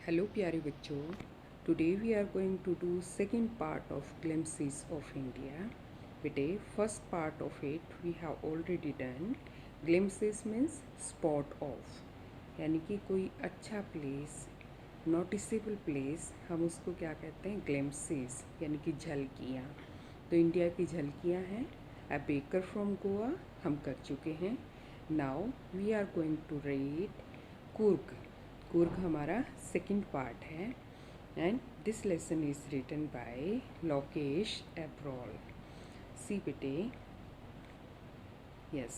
Hello प्यारे बच्चों, today we are going to do second part of glimpses of India. बेटे first part of it we have already done. Glimpses means spot of, यानी कि कोई अच्छा place, noticeable place, हम उसको क्या कहते हैं, ग्लिम्पसेस, यानी कि झलकियाँ. तो इंडिया की झलकियाँ हैं. अ बेकर फ्रॉम गोवा हम कर चुके हैं. Now we are going to read Coorg. Coorg हमारा सेकंड पार्ट है. And this lesson is written by Lokesh Abrol. See बेटे, यस,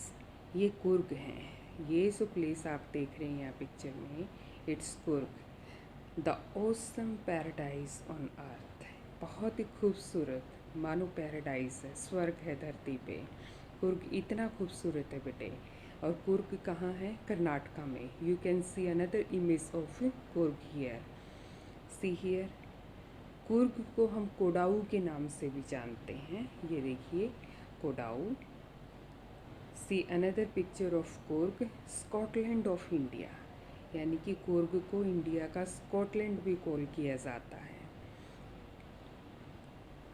ये कुर्ग हैं. ये जो प्लेस आप देख रहे हैं यहाँ पिक्चर में, it's Coorg, the awesome paradise on earth. बहुत ही खूबसूरत, मानो पैराडाइज है, स्वर्ग है धरती पे. कुर्ग इतना खूबसूरत है बेटे. और कुर्ग कहाँ है? कर्नाटका में. You can see another image of Coorg here. See here. Coorg को हम कोडाऊ के नाम से भी जानते हैं. ये देखिए Kodagu. See another picture of Coorg, Scotland of India, यानी कि कुर्ग को इंडिया का स्कॉटलैंड भी कॉल किया जाता है.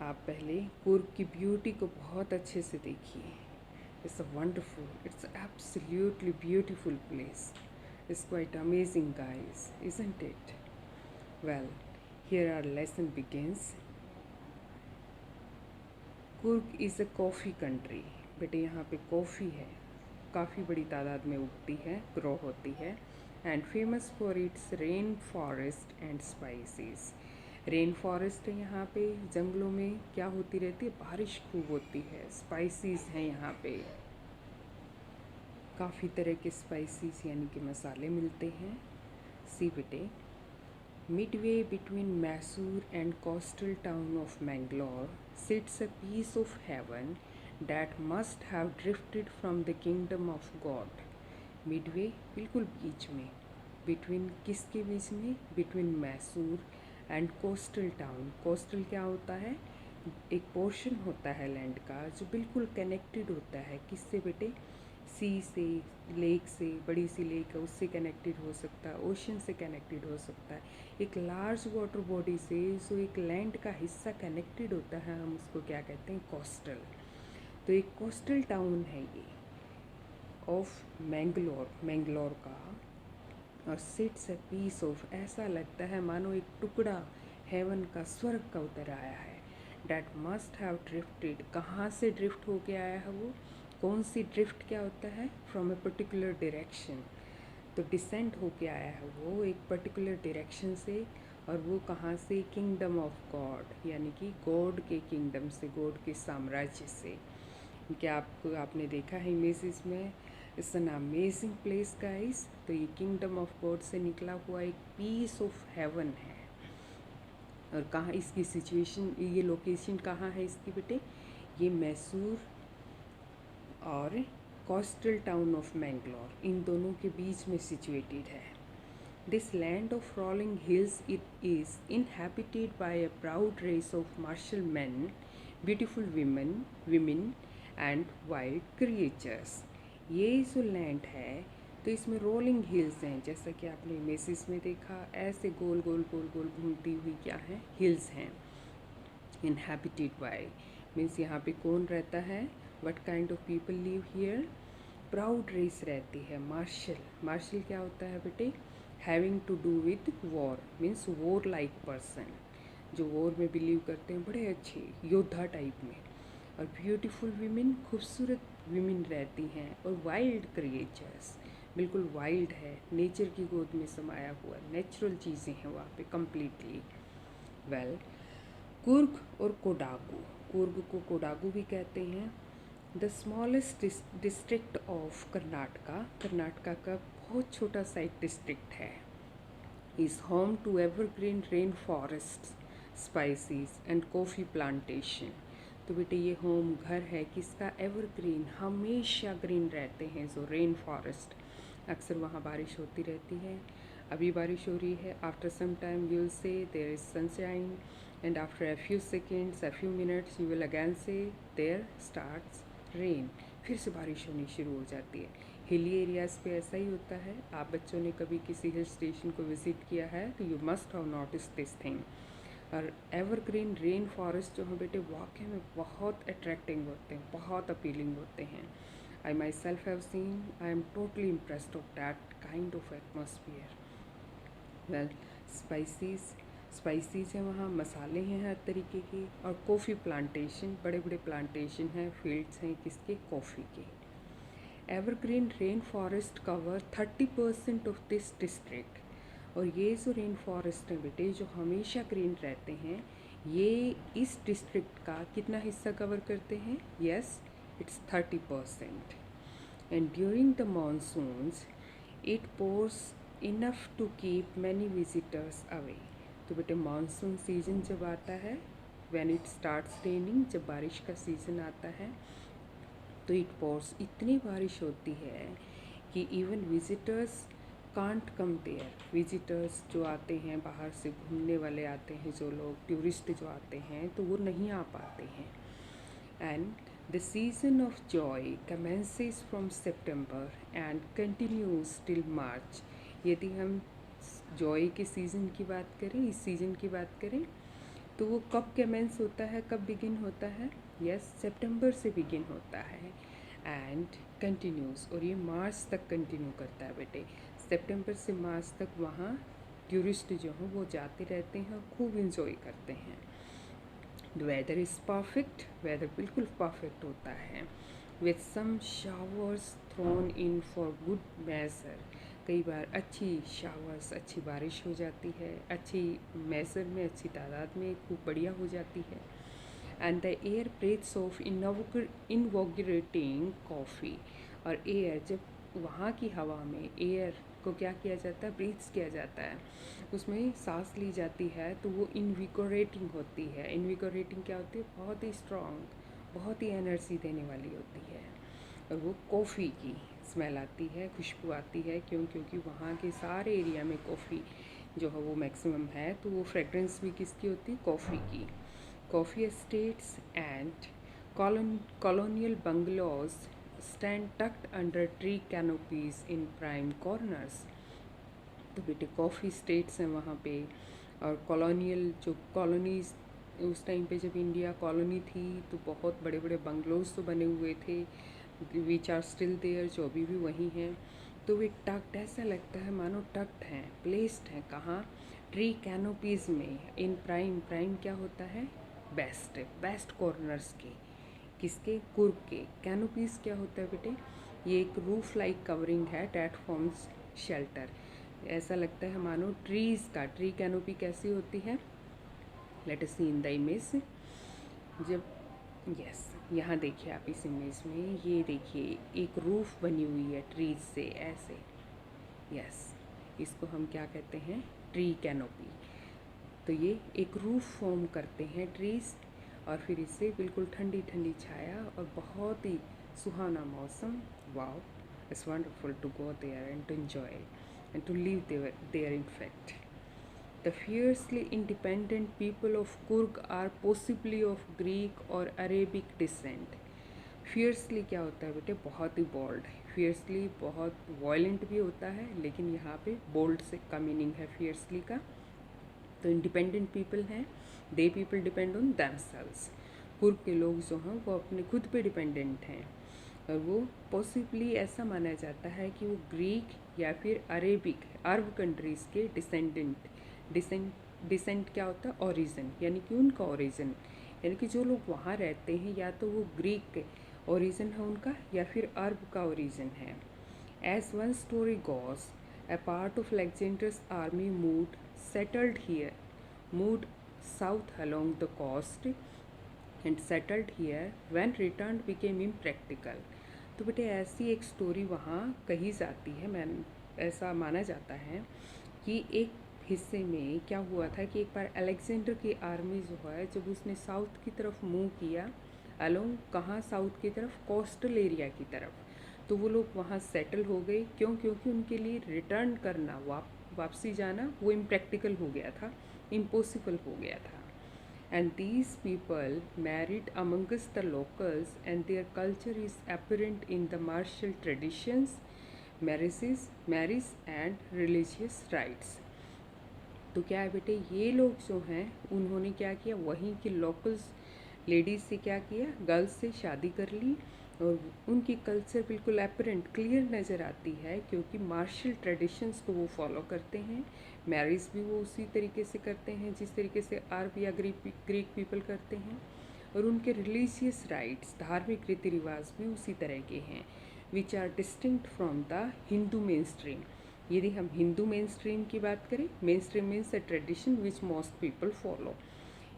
आप पहले कुर्ग की ब्यूटी को बहुत अच्छे से देखिए. It's a wonderful, it's absolutely beautiful place. It's quite amazing guys, isn't it? Well, here our lesson begins. Coorg is a coffee country. बेटे यहाँ पे कॉफ़ी है, काफ़ी बड़ी तादाद में उगती है, ग्रो होती है. And famous for its rain forest and spices. Rain forest है यहाँ पे, जंगलों में क्या होती रहती है, बारिश खूब होती है. स्पाइसेस हैं यहाँ पे, काफ़ी तरह के स्पाइसेस यानी कि मसाले मिलते हैं. सी बेटे, midway between Mysore and coastal town of Mangalore sits a piece of heaven that must have drifted from the kingdom of God. Midway बिल्कुल बीच में. Between किसके बीच में? Between Mysore and coastal town. Coastal क्या होता है? एक पोर्शन होता है लैंड का जो बिल्कुल कनेक्टेड होता है किससे बेटे? सी से, लेक से, बड़ी सी लेक है उससे कनेक्टेड हो सकता है, ओशन से कनेक्टेड हो सकता है, एक लार्ज वाटर बॉडी से जो एक लैंड का हिस्सा कनेक्टेड होता है, हम उसको क्या कहते हैं? कोस्टल. तो एक कोस्टल टाउन है ये ऑफ मैंगलोर, मैंगलोर का. और सिट्स ए पीस ऑफ, ऐसा लगता है मानो एक टुकड़ा हेवन का, स्वर्ग का उतर आया है. डैट मस्ट हैव ड्रिफ्टेड, कहाँ से ड्रिफ्ट होके आया है वो? कौन सी ड्रिफ्ट क्या होता है? From a particular direction. तो डिसेंट होके आया है वो एक पर्टिकुलर डायरेक्शन से. और वो कहाँ से? किंगडम ऑफ गॉड, यानी कि गॉड के किंगडम से, गॉड के साम्राज्य से. क्या आपने देखा है इमेजेस में? It's an amazing place guys. तो ये किंगडम ऑफ गॉड से निकला हुआ एक पीस ऑफ हेवन है. और कहाँ इसकी सिचुएशन, ये लोकेशन कहाँ है इसकी बेटे? ये मैसूर और कोस्टल टाउन ऑफ मैंगलोर, इन दोनों के बीच में सिचुएटेड है. This land of rolling hills, it is inhabited by a proud race of martial men, beautiful women and wild creatures. ये जो लैंड है, तो इसमें रोलिंग हिल्स हैं, जैसा कि आपने इमेजेस में देखा, ऐसे गोल गोल गोल गोल घूमती हुई क्या है? हिल्स हैं. इनहेबिटेड बाय मीन्स यहाँ पे कौन रहता है? What kind of people live here? Proud race रहती है. मार्शल, मार्शल क्या होता है बेटे? Having to do with war, means war like person, जो वॉर में बिलीव करते हैं, बड़े अच्छे योद्धा टाइप में. और ब्यूटीफुल वीमेन, खूबसूरत वीमेन रहती हैं. और वाइल्ड क्रिएचर्स, बिल्कुल वाइल्ड है, नेचर की गोद में समाया हुआ, नेचुरल चीज़ें हैं वहाँ पे कम्प्लीटली. वेल, कुर्ग और कोडागू, कुर्ग को कोडागू भी कहते हैं. The smallest district of Karnataka, Karnataka का बहुत छोटा सा एक डिस्ट्रिक्ट है. Is home to evergreen rain forest, spices and coffee plantation. तो बेटे ये होम, घर है किसका? एवरग्रीन, हमेशा ग्रीन रहते हैं जो रेन फॉरेस्ट. अक्सर वहाँ बारिश होती रहती है. अभी बारिश हो रही है. After some time you will see there is sunshine, and after a few seconds, a few minutes, you will again say there starts rain. फिर से बारिश होनी शुरू हो जाती है. हिली एरियाज़ पे ऐसा ही होता है। आप बच्चों ने कभी किसी हिल स्टेशन को विज़िट किया है तो you must have notice this thing. और एवरग्रीन रेन फॉरेस्ट जो है बेटे वाकई में बहुत अट्रैक्टिंग होते हैं, बहुत अपीलिंग होते हैं। I myself have seen, I am totally impressed of that kind of atmosphere. Well, spices हैं वहाँ, मसाले हैं हर तरीके के, और कॉफ़ी प्लांटेशन, बड़े बड़े प्लांटेशन हैं, फील्ड्स हैं किसके, कॉफ़ी के। Evergreen rain forest cover 30% of this district. और ये जो रेन फॉरेस्ट हैं बेटे जो हमेशा ग्रीन रहते हैं, ये इस डिस्ट्रिक्ट का कितना हिस्सा कवर करते हैं, yes it's 30%। And during the monsoons it pours enough to keep many visitors away. तो बेटे मानसून सीजन जब आता है, व्हेन इट स्टार्ट्स रेनिंग, जब बारिश का सीज़न आता है, तो इट पोर्स, इतनी बारिश होती है कि even visitors can't come there. Visitors जो आते हैं बाहर से, घूमने वाले आते हैं, जो लोग टूरिस्ट जो आते हैं, तो वो नहीं आ पाते हैं। And the season of Joy commences from September and continues till March. यदि हम जॉय के सीज़न की बात करें, इस सीज़न की बात करें, तो वो कब कमेंस होता है, कब बिगिन होता है, यस सितंबर से बिगिन होता है एंड कंटिन्यूस, और ये मार्च तक कंटिन्यू करता है बेटे। सितंबर से मार्च तक वहाँ टूरिस्ट जो हों वो जाते रहते हैं और खूब इंजॉय करते हैं। The weather is perfect, weather बिल्कुल परफेक्ट होता है, with some showers thrown in for good measure. कई बार अच्छी शावर्स, अच्छी बारिश हो जाती है, अच्छी मेजर में, अच्छी तादाद में, खूब बढ़िया हो जाती है। And the air breathes of invigorating coffee. और एयर, जब वहाँ की हवा में एयर को क्या किया जाता है, ब्रीथ्स किया जाता है, उसमें सांस ली जाती है, तो वो इनविगोरेटिंग होती है। इनविगोरेटिंग क्या होती है, बहुत ही स्ट्रॉन्ग, बहुत ही एनर्जी देने वाली होती है। और वो कॉफ़ी की स्मेल आती है, खुशबू आती है, क्योंकि वहाँ के सारे एरिया में कॉफ़ी जो है वो मैक्सिमम है, तो वो फ्रेगरेंस भी किसकी होती है, कॉफ़ी की। Coffee estates and colonial bungalows stand tucked under tree canopies in prime corners। तो बेटे कॉफ़ी स्टेट्स हैं वहाँ पे, और कॉलोनियल जो कॉलोनीज, उस टाइम पे जब इंडिया कॉलोनी थी तो बहुत बड़े बड़े बंगलोज तो बने हुए थे, विच आर स्टिल देयर, जो अभी भी वहीं हैं। तो वे टक्ड, ऐसा लगता है मानो टक्ड हैं, प्लेस्ड हैं कहाँ, ट्री कैनोपीज़ में, इन प्राइम। प्राइम क्या होता है, बेस्ट, बेस्ट कॉर्नर्स के, किसके, कुर्ग के। कैनोपीज़ क्या होता है बेटे, ये एक रूफ लाइक कवरिंग है डैट फॉर्म्स शेल्टर। ऐसा लगता है मानो ट्रीज़ का, ट्री कैनोपी कैसी होती है, let us see in the image. जब, यस, यहाँ देखिए आप इस इमेज में, ये देखिए एक रूफ बनी हुई है ट्रीज से ऐसे, यस, इसको हम क्या कहते हैं, ट्री कैनोपी। तो ये एक रूफ फॉर्म करते हैं ट्रीज, और फिर इससे बिल्कुल ठंडी ठंडी छाया और बहुत ही सुहाना मौसम। Wow, it's wonderful to go there and to enjoy and to live there in fact. The fiercely independent people of Kurg are possibly of Greek or Arabic descent। Fiercely क्या होता है बेटे, बहुत ही bold। Fiercely बहुत violent भी होता है, लेकिन यहाँ पे bold से का मीनिंग है fiercely का। तो independent people हैं, they people depend on themselves। Coorg के लोग जो हैं वो अपने खुद पे डिपेंडेंट हैं, और वो पॉसिबली ऐसा माना जाता है कि वो ग्रीक या फिर अरेबिक, अरब कंट्रीज़ के डिसेंडेंट। डिसेंट क्या होता है, ओरिजिन, यानी कि उनका ओरिजिन, यानी कि जो लोग वहाँ रहते हैं या तो वो ग्रीक ओरिजिन है उनका, या फिर अरब का ओरिजिन है। As one story goes, a part of Alexander's army moved south along the coast and settled here when returned became impractical। तो बेटे ऐसी एक स्टोरी वहाँ कही जाती है, ऐसा माना जाता है कि एक हिस्से में क्या हुआ था कि एक बार अलेक्जेंडर की आर्मी जो है, जब उसने साउथ की तरफ मूव किया, अलोंग कहाँ, साउथ की तरफ, कोस्टल एरिया की तरफ, तो वो लोग वहाँ सेटल हो गए। क्यों, क्योंकि उनके लिए रिटर्न करना, वापसी जाना, वो इम्प्रैक्टिकल हो गया था, इम्पॉसिबल हो गया था। And these people married amongst the locals and their culture is apparent in the martial traditions marriage and religious rights. तो क्या है बेटे, ये लोग जो हैं उन्होंने क्या किया, वहीं के लोकल्स लेडीज़ से क्या किया, गर्ल्स से शादी कर ली, और उनकी कल्चर बिल्कुल एपरेंट क्लियर नज़र आती है, क्योंकि मार्शल ट्रेडिशंस को वो फॉलो करते हैं। मैरिज भी वो उसी तरीके से करते हैं जिस तरीके से अरब या ग्रीक पीपल करते हैं, और उनके रिलीजियस राइट्स, धार्मिक रीति रिवाज भी उसी तरह के हैं, which are distinct from the Hindu main stream. यदि हम हिंदू मेन स्ट्रीम की बात करें, main stream means a tradition which most people follow,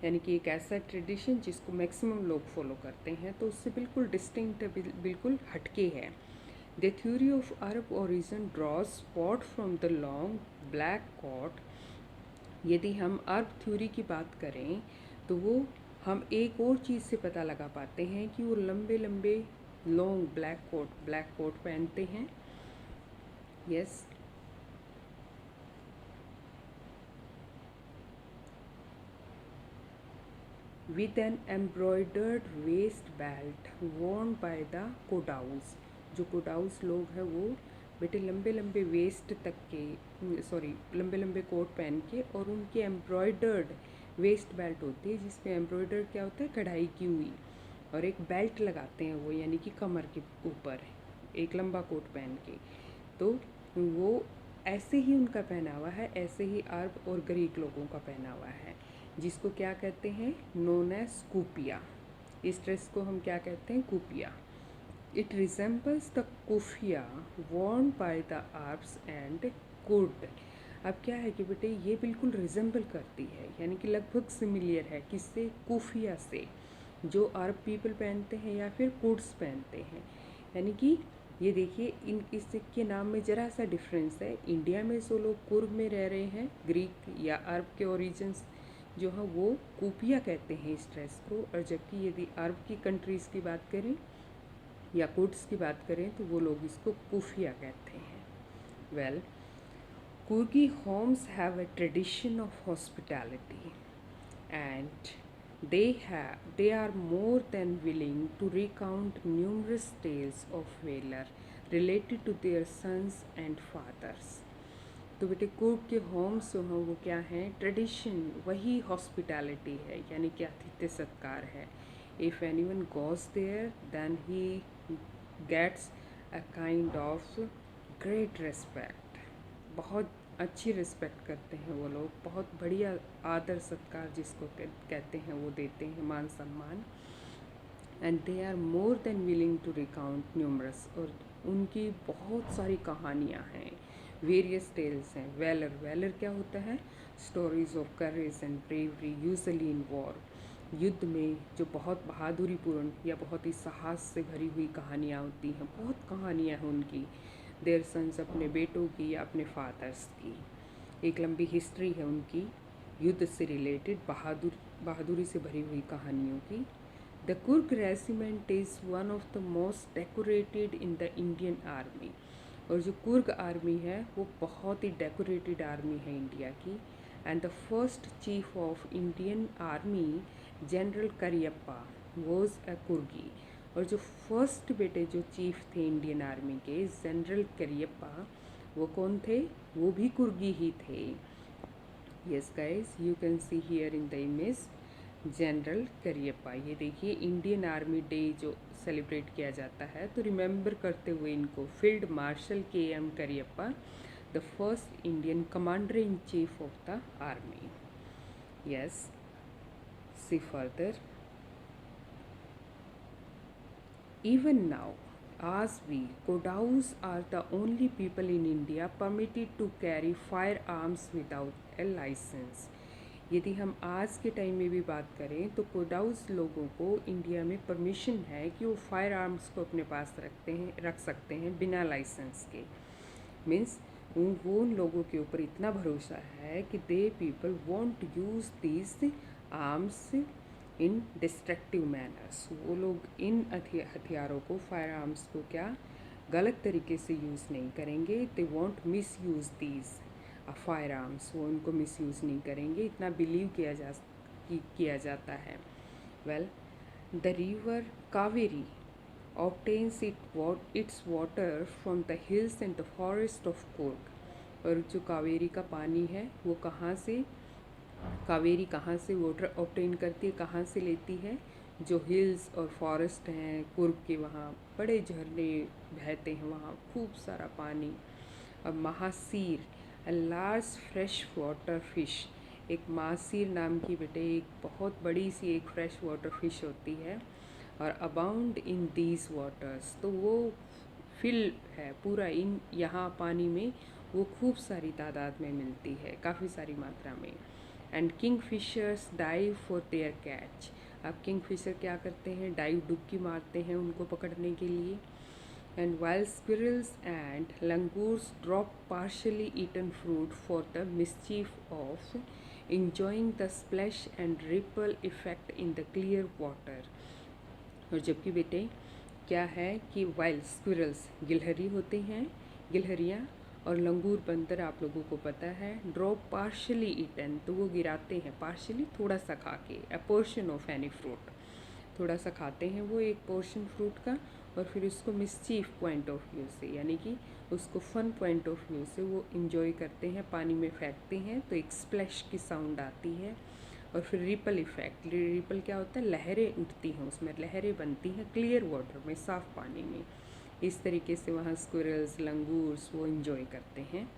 यानी कि एक ऐसा ट्रेडिशन जिसको मैक्सिमम लोग फॉलो करते हैं, तो उससे बिल्कुल डिस्टिंक्ट, बिल्कुल हटके है। The theory of Arab origin draws support from the long black coat. यदि हम अरब थ्योरी की बात करें तो वो हम एक और चीज़ से पता लगा पाते हैं कि वो लंबे लंबे लॉन्ग ब्लैक कोट पहनते हैं। Yes, with an embroidered waist belt worn by the कोडाउस। जो कोडाउस लोग हैं वो बेटे लंबे लंबे वेस्ट तक के, सॉरी लंबे लंबे कोट पहन के, और उनकी एम्ब्रॉयडर्ड वेस्ट बेल्ट होती है, जिसमें एम्ब्रॉयडर्ड क्या होता है, कढ़ाई की हुई, और एक बेल्ट लगाते हैं वो, यानी कि कमर के ऊपर एक लंबा कोट पहन के। तो वो ऐसे ही उनका पहनावा है, ऐसे ही अरब और ग्रीक लोगों का पहनावा है, जिसको क्या कहते हैं, नोन एज कूपिया। इस ड्रेस को हम क्या कहते हैं, kuppia. It resembles the kuffia worn by the Arabs and Kurd. अब क्या है कि बेटे ये बिल्कुल रिजेंबल करती है, यानी कि लगभग सिमिलियर है, किससे, कुफिया से, जो अरब पीपल पहनते हैं या फिर कुर्ड्स पहनते हैं। यानी कि ये देखिए, इसके नाम में ज़रा सा डिफरेंस है। इंडिया में जो लोग कुर्द में रह रहे हैं, ग्रीक या अरब के ओरिजिन्स जो है, वो कूपिया कहते हैं इस ड्रेस को, और जबकि यदि अरब की कंट्रीज़ की बात करें या कुर्ड्स की बात करें तो वो लोग इसको कुफिया कहते हैं। Well, Coorgi homes have a tradition of hospitality and they are more than willing to recount numerous tales of valor related to their sons and fathers। तो बेटे कुर्ग के होम्स जो हैं वो क्या हैं, ट्रेडिशन, वही हॉस्पिटैलिटी है, यानी कि आतिथ्य सत्कार है। If anyone goes there then he gets a kind of great respect. बहुत अच्छी रिस्पेक्ट करते हैं वो लोग, बहुत बढ़िया आदर सत्कार जिसको कहते हैं वो देते हैं, मान सम्मान। And they are more than willing to recount numerous, और उनकी बहुत सारी कहानियाँ हैं, वेरियस टेल्स हैं। वेलर क्या होता है, stories of courage and bravery usually in war. युद्ध में जो बहुत बहादुरीपूर्ण या बहुत ही साहस से भरी हुई कहानियाँ होती हैं, बहुत कहानियाँ हैं उनकी। देयर सन्स, अपने बेटों की या अपने फादर्स की, एक लंबी हिस्ट्री है उनकी युद्ध से रिलेटेड, बहादुरी से भरी हुई कहानियों की। The Coorg regiment is one of the most decorated in the Indian army. और जो कुर्ग आर्मी है वो बहुत ही डेकोरेटेड आर्मी है इंडिया की। And the first chief of Indian army General Cariappa was a Coorgi. और जो फर्स्ट बेटे जो चीफ थे इंडियन आर्मी के, जनरल करियप्पा, वो कौन थे, वो भी कुर्गी ही थे। Yes guys, you can see here in the image general Cariappa. ये देखिए, इंडियन आर्मी डे जो सेलिब्रेट किया जाता है, तो रिमेंबर करते हुए इनको field marshal KM Cariappa, the first Indian commander in chief of the army. Yes, see further. Even now, as we, Kodaus are the only people in India permitted to carry firearms without a license। यदि हम आज के time में भी बात करें तो कोडाउस लोगों को इंडिया में परमिशन है कि वो फायर आर्म्स को अपने पास रख सकते हैं बिना लाइसेंस के। मीन्स वो उन लोगों के ऊपर इतना भरोसा है कि they people want use these arms in destructive manners. वो लोग इन हथियारों को, फायर आर्म्स को क्या गलत तरीके से यूज़ नहीं करेंगे। They want miss use these fire arms, वो उनको मिस यूज़ नहीं करेंगे, इतना बिलीव किया जाता है। Well, the river Kaveri obtains its water from the hills and the forest of Kurg। और जो कावेरी का पानी है वो कावेरी कहाँ से वाटर ऑब्टेन करती है, कहाँ से लेती है? जो हिल्स और फॉरेस्ट हैं कुर्ग के, वहाँ बड़े झरने बहते हैं, वहाँ खूब सारा पानी। और mahseer, a large fresh water fish, एक महासीर नाम की बेटे एक बहुत बड़ी सी एक फ्रेश वाटर फिश होती है। और अबाउंड इन दीज वाटर्स, तो वो फिल है पूरा इन यहाँ पानी में, वो खूब सारी तादाद में मिलती है, काफ़ी सारी मात्रा में। And kingfishers dive for their catch, अब किंग फिशर क्या करते हैं? डाइव, डुबकी मारते हैं उनको पकड़ने के लिए। And wild squirrels and langurs drop partially eaten fruit for the mischief of enjoying the splash and ripple effect in the clear water। और जबकि बेटे क्या है कि वाइल्ड स्क्विरल्स गिलहरी होते हैं, गिलहरियाँ, और लंगूर बंदर आप लोगों को पता है, ड्रॉप पार्शली ईटन, तो वो गिराते हैं पार्शली, थोड़ा सा खा के, अ पोर्शन ऑफ एनी फ्रूट, थोड़ा सा खाते हैं वो एक पोर्शन फ्रूट का, और फिर उसको मिसचीफ पॉइंट ऑफ व्यू से, यानी कि उसको फन पॉइंट ऑफ व्यू से वो इंजॉय करते हैं, पानी में फेंकते हैं तो एक स्प्लैश की साउंड आती है। और फिर रिपल इफ़ेक्ट, रिपल क्या होता है? लहरें उठती हैं, उसमें लहरें बनती हैं क्लियर वाटर में, साफ़ पानी में। इस तरीके से वहाँ स्क्विरल्स, लंगूर्स वो इंजॉय करते हैं।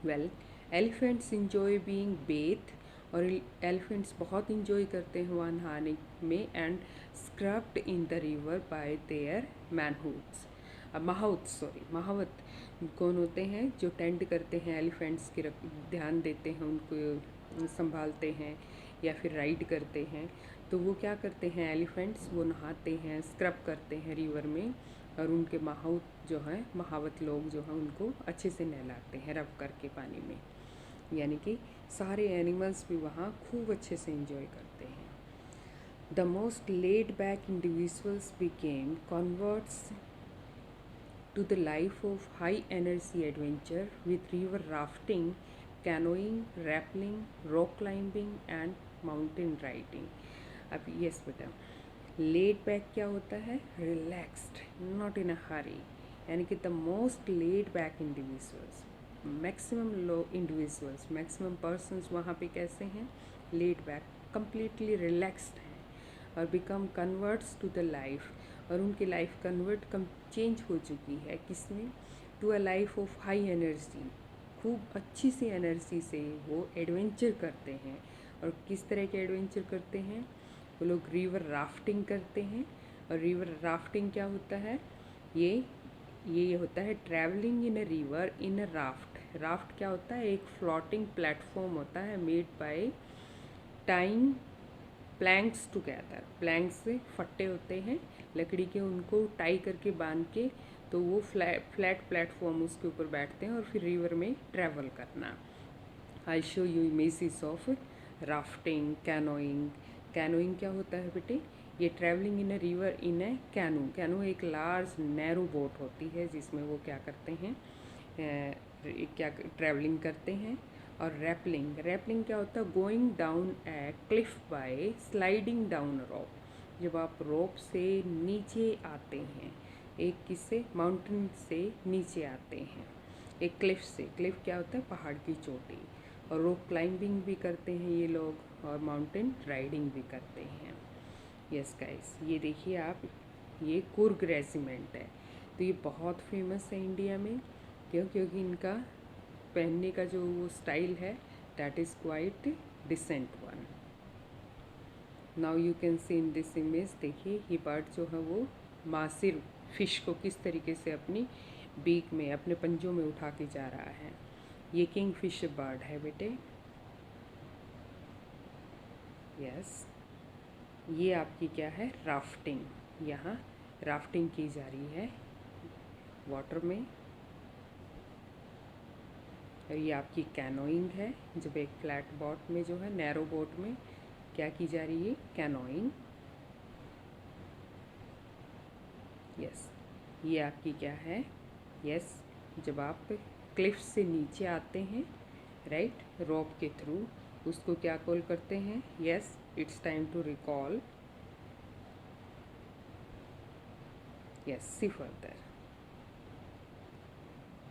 Well, elephants enjoy being bathed, और एलिफेंट्स बहुत इंजॉय करते हैं वहाँ नहाने में। And scrubbed in the river by their mahouts, महावत कौन होते हैं? जो टेंड करते हैं एलिफेंट्स की, ध्यान देते हैं, उनको संभालते हैं या फिर राइड करते हैं। तो वो क्या करते हैं एलिफेंट्स? वो नहाते हैं, स्क्रब करते हैं रिवर में, और उनके महावत जो हैं, महावत लोग जो हैं, उनको अच्छे से नहलाते हैं रब करके पानी में। यानी कि सारे एनिमल्स भी वहाँ खूब अच्छे से इंजॉय करते हैं। The most laid back individuals became converts to the life of high energy adventure with river rafting, canoeing, rappelling, rock climbing and mountain riding। अब यस बेटा, लेड बैक क्या होता है? रिलैक्स्ड, नॉट इन अ हरी, यानी कि the most laid back individuals, maximum low individuals, maximum persons वहाँ पे कैसे हैं? लेड बैक, कम्प्लीटली रिलैक्स्ड हैं। और become converts to the life, और उनकी लाइफ चेंज हो चुकी है किसमें? To a life of high energy, खूब अच्छी सी एनर्जी से वो एडवेंचर करते हैं। और किस तरह के एडवेंचर करते हैं? वो लोग रिवर राफ्टिंग करते हैं। और रिवर राफ्टिंग क्या होता है? ये होता है travelling in a river in a raft. Raft क्या होता है? एक फ्लोटिंग प्लेटफॉर्म होता है made by tying planks together, planks से फट्टे होते हैं लकड़ी के, उनको टाई करके बांध के, तो वो फ्लैट प्लेटफॉर्म उसके ऊपर बैठते हैं और फिर रिवर में ट्रैवल करना। I show you images of rafting, canoeing. Canoeing क्या होता है बेटे? ये travelling in a river in a canoe. Canoe एक लार्ज नैरो बोट होती है जिसमें वो क्या करते हैं, क्या ट्रैवलिंग करते हैं। और रैपलिंग, रैपलिंग क्या होता है? गोइंग डाउन ए क्लिफ बाय स्लाइडिंग डाउन रॉप, जब आप रोप से नीचे आते हैं, एक किससे? माउंटेन से नीचे आते हैं, एक क्लिफ से। क्लिफ क्या होता है? पहाड़ की चोटी। और रोप क्लाइंबिंग भी करते हैं ये लोग, और माउंटेन राइडिंग भी करते हैं। यस गाइस, ये देखिए आप, ये कुर्ग रेजिमेंट है, तो ये बहुत फेमस है इंडिया में। क्योंकि इनका पहनने का जो वो स्टाइल है, that is quite decent one. Now you can see in this image, देखिए ये बर्ड जो है वो मासिर फिश को किस तरीके से अपनी बीक में, अपने पंजों में उठा के जा रहा है। ये किंग फिश बर्ड है बेटे। यस, ये आपकी क्या है? राफ्टिंग, यहाँ राफ्टिंग की जा रही है वाटर में। और ये आपकी कैनोइंग है, जब एक फ्लैट बोट में जो है, नैरो बोट में क्या की जा रही है? कैनोइंग। यस, ये आपकी क्या है? यस, जब आप क्लिफ से नीचे आते हैं, राइट, रोप के थ्रू, उसको क्या कॉल करते हैं? Yes, it's time to recall. Yes, see further.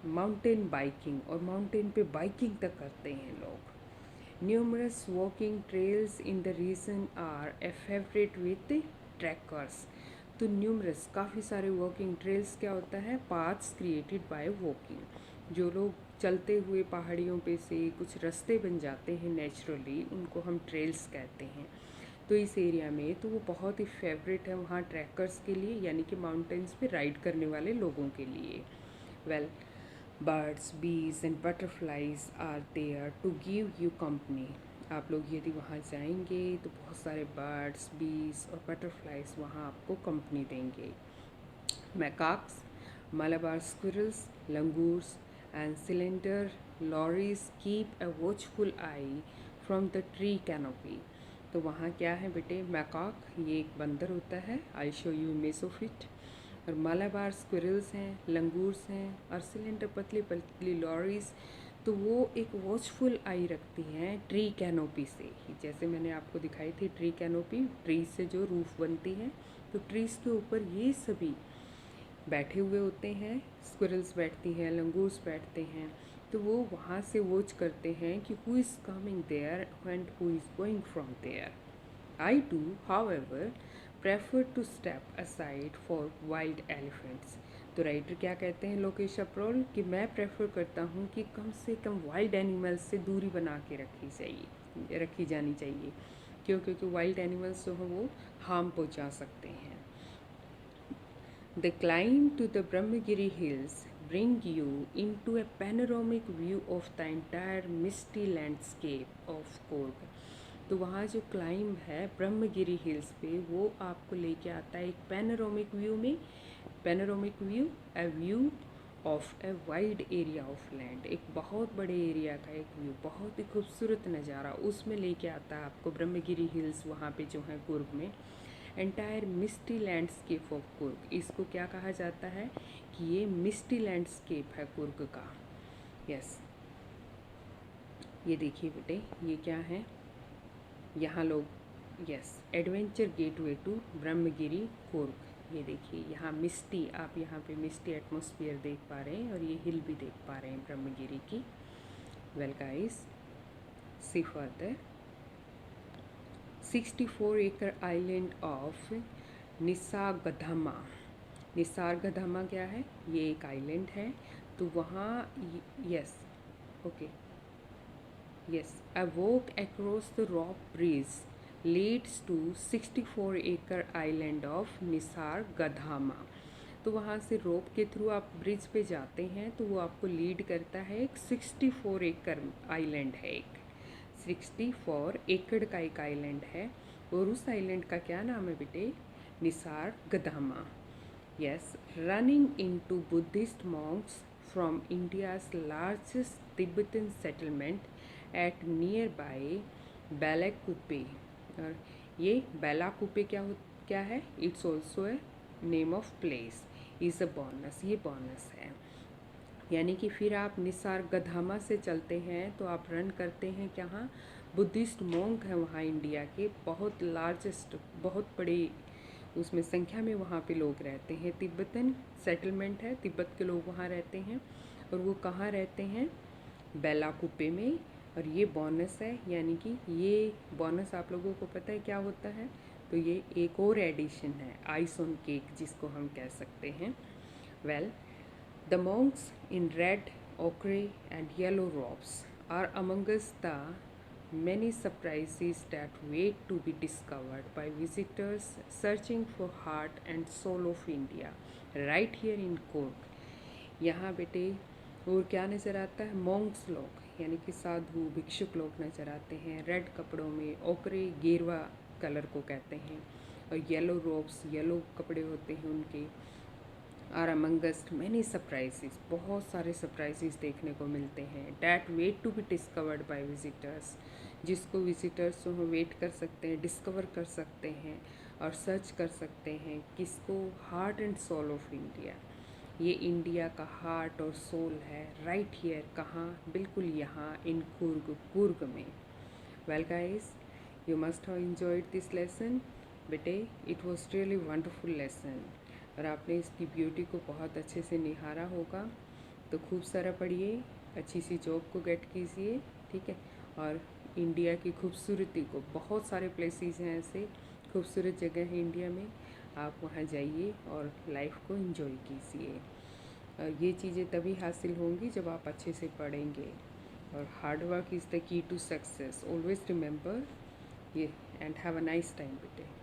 Mountain biking, और माउंटेन पे बाइकिंग तक करते हैं लोग। Numerous walking trails in the region are a favourite with trekkers. तो न्यूमरस, काफ़ी सारे वॉकिंग ट्रेल्स क्या होता है, पाथ्स क्रिएटेड बाय वॉकिंग। जो लोग चलते हुए पहाड़ियों पे से कुछ रास्ते बन जाते हैं नेचुरली, उनको हम ट्रेल्स कहते हैं। तो इस एरिया में तो वो बहुत ही फेवरेट है वहाँ ट्रैकर्स के लिए, यानी कि माउंटेन्स पे राइड करने वाले लोगों के लिए। Well, birds, bees and butterflies are there to give you company. आप लोग यदि वहाँ जाएंगे तो बहुत सारे बर्ड्स, बीज और बटरफ्लाइज वहाँ आपको कंपनी देंगे। Macaques, Malabar squirrels, langurs and slender lorises keep a watchful eye from the tree canopy. तो वहाँ क्या है बेटे, मैकाक, ये एक बंदर होता है, I show you image of it. और मालाबार स्क्विरल्स हैं, लंगूर्स हैं, और सिलेंडर पतली पतली लॉरीज, तो वो एक वॉचफुल आई रखती हैं ट्री कैनोपी से। जैसे मैंने आपको दिखाई थी ट्री कैनोपी, ट्री से जो रूफ बनती है, तो ट्रीज़ के ऊपर ये सभी बैठे हुए होते हैं। स्क्विरल्स बैठती हैं, लंगूर्स बैठते हैं, तो वो वहाँ से वॉच करते हैं कि who is coming there and who is going from there. I do, however, prefer to step aside for wild elephants। तो राइटर क्या कहते हैं लोकेश अप्रोल, कि मैं प्रेफर करता हूँ कि कम से कम वाइल्ड एनिमल्स से दूरी बना के रखी जानी चाहिए। क्यों? क्योंकि वाइल्ड एनिमल्स जो हैं वो हार्म पहुँचा सकते हैं। The climb to the Brahmagiri hills bring you into a panoramic view of the entire misty landscape of Coorg। तो वहाँ जो क्लाइंब है ब्रह्मगिरी हिल्स पे, वो आपको लेके आता है एक पैनोरामिक व्यू में। Panoramic view, a view of a wide area of land, एक बहुत बड़े एरिया का एक व्यू, बहुत ही खूबसूरत नज़ारा उसमें लेके आता है आपको ब्रह्मगिरी हिल्स, वहाँ पे जो है कुर्ग में। Entire misty landscape of Coorg, इसको क्या कहा जाता है कि ये मिस्टी लैंडस्केप है कुर्ग का। यस, ये देखिए बेटे, ये क्या है, यहाँ लोग, yes, adventure getaway to Brahmagiri Coorg. ये देखिए यहाँ मिस्टी, आप यहाँ पे मिस्टी एटमॉस्फेयर देख पा रहे हैं, और ये हिल भी देख पा रहे हैं ब्रह्मगिरी की। Well guys, see further. 64 acre island of Nisargadhama. Nisargadhama क्या है, ये एक आइलैंड है। तो वहाँ, yes, okay, yes, a walk across the rock bridge leads to 64 acre island of निसारगधामा। तो वहाँ से रोप के थ्रू आप ब्रिज पे जाते हैं तो वो आपको लीड करता है एक 64 एकड़ आइलैंड है, एक 64 एकड़ का एक आइलैंड है, और उस आइलैंड का क्या नाम है बेटे, Nisargadhama. Yes, running into Buddhist monks from India's largest Tibetan settlement at nearby Bylakuppe. और ये बेलाकुपे क्या है, it's also a name of place, is a bonus, ये बोनस है। यानी कि फिर आप निसारगधामा से चलते हैं तो आप रन करते हैं कहाँ, बुद्धिस्ट मोंक हैं वहाँ इंडिया के, बहुत लार्जेस्ट, बहुत बड़े उसमें संख्या में वहाँ पे लोग रहते हैं। तिब्बतन सेटलमेंट है, तिब्बत के लोग वहाँ रहते हैं, और वो कहाँ रहते हैं, बेलाकुपे में। और ये बोनस है, यानी कि ये बोनस आप लोगों को पता है क्या होता है, तो ये एक और एडिशन है, आइस ऑन केक जिसको हम कह सकते हैं। Well, the monks in red, ochre and yellow robes are among us the many surprises that wait to be discovered by visitors searching for heart and soul of India right here in Coorg। यहाँ बेटे और क्या नज़र आता है, Monks लोग यानी कि साधु भिक्षुक लोग नज़र आते हैं, रेड कपड़ों में, ओकरे गेरवा कलर को कहते हैं, और येलो रोब्स, येलो कपड़े होते हैं उनके। आर अमंगस्ट मैनी सरप्राइजेस, बहुत सारे सरप्राइजेस देखने को मिलते हैं। That wait to be discovered by visitors, जिसको विजिटर्स जो वेट कर सकते हैं, डिस्कवर कर सकते हैं और सर्च कर सकते हैं। किसको, heart and soul of India, ये इंडिया का हार्ट और सोल है, राइट हियर, कहाँ, बिल्कुल यहाँ, इन कुर्ग में। Well guys, you must have enjoyed this lesson बेटे, it was really wonderful lesson। और आपने इसकी ब्यूटी को बहुत अच्छे से निहारा होगा। तो खूब सारा पढ़िए, अच्छी सी जॉब को गेट कीजिए, ठीक है। और इंडिया की खूबसूरती को, बहुत सारे प्लेसेस हैं ऐसे खूबसूरत जगह है इंडिया में, आप वहाँ जाइए और लाइफ को एंजॉय कीजिए। ये चीज़ें तभी हासिल होंगी जब आप अच्छे से पढ़ेंगे। और hard work is the key to success, always remember ये। And have a nice time बेटे।